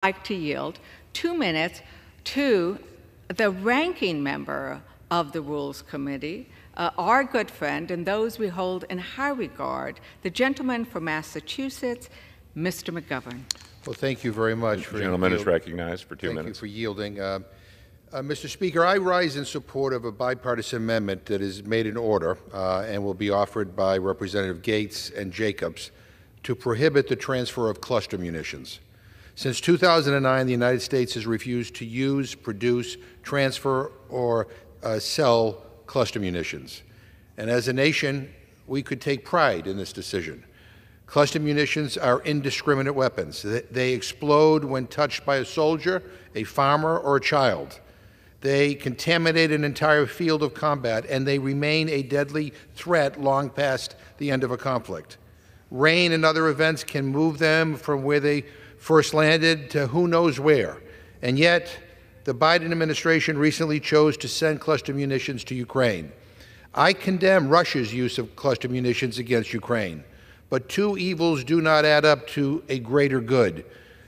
like to yield 2 minutes to the ranking member of the Rules Committee, our good friend and those we hold in high regard, the gentleman from Massachusetts, Mr. McGovern. Well, thank you very much. The gentleman is recognized for 2 minutes. Thank you for yielding. Mr. Speaker, I rise in support of a bipartisan amendment that is made in order and will be offered by Representative Gates and Jacobs to prohibit the transfer of cluster munitions. Since 2009, the United States has refused to use, produce, transfer, or sell cluster munitions. And as a nation, we could take pride in this decision. Cluster munitions are indiscriminate weapons. They explode when touched by a soldier, a farmer, or a child. They contaminate an entire field of combat, and they remain a deadly threat long past the end of a conflict. Rain and other events can move them from where they first landed to who knows where. And yet, the Biden administration recently chose to send cluster munitions to Ukraine. I condemn Russia's use of cluster munitions against Ukraine, but two evils do not add up to a greater good.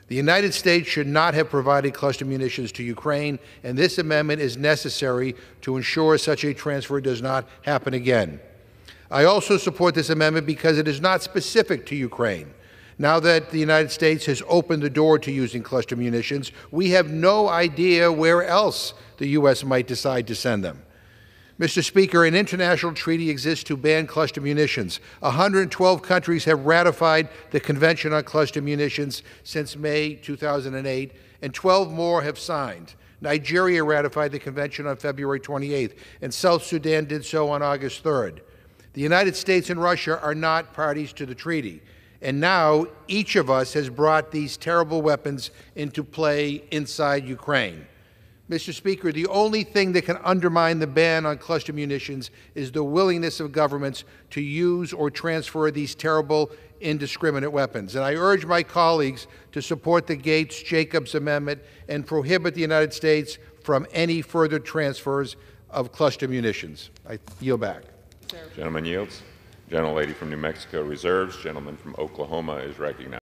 The United States should not have provided cluster munitions to Ukraine, and this amendment is necessary to ensure such a transfer does not happen again. I also support this amendment because it is not specific to Ukraine. Now that the United States has opened the door to using cluster munitions, we have no idea where else the U.S. might decide to send them. Mr. Speaker, an international treaty exists to ban cluster munitions. 112 countries have ratified the Convention on Cluster Munitions since May 2008, and 12 more have signed. Nigeria ratified the convention on February 28th, and South Sudan did so on August 3rd. The United States and Russia are not parties to the treaty, and now each of us has brought these terrible weapons into play inside Ukraine. Mr. Speaker, the only thing that can undermine the ban on cluster munitions is the willingness of governments to use or transfer these terrible, indiscriminate weapons. And I urge my colleagues to support the Gates-Jacobs amendment and prohibit the United States from any further transfers of cluster munitions. I yield back. Gentleman yields. Gentlelady from New Mexico reserves. Gentleman from Oklahoma is recognized.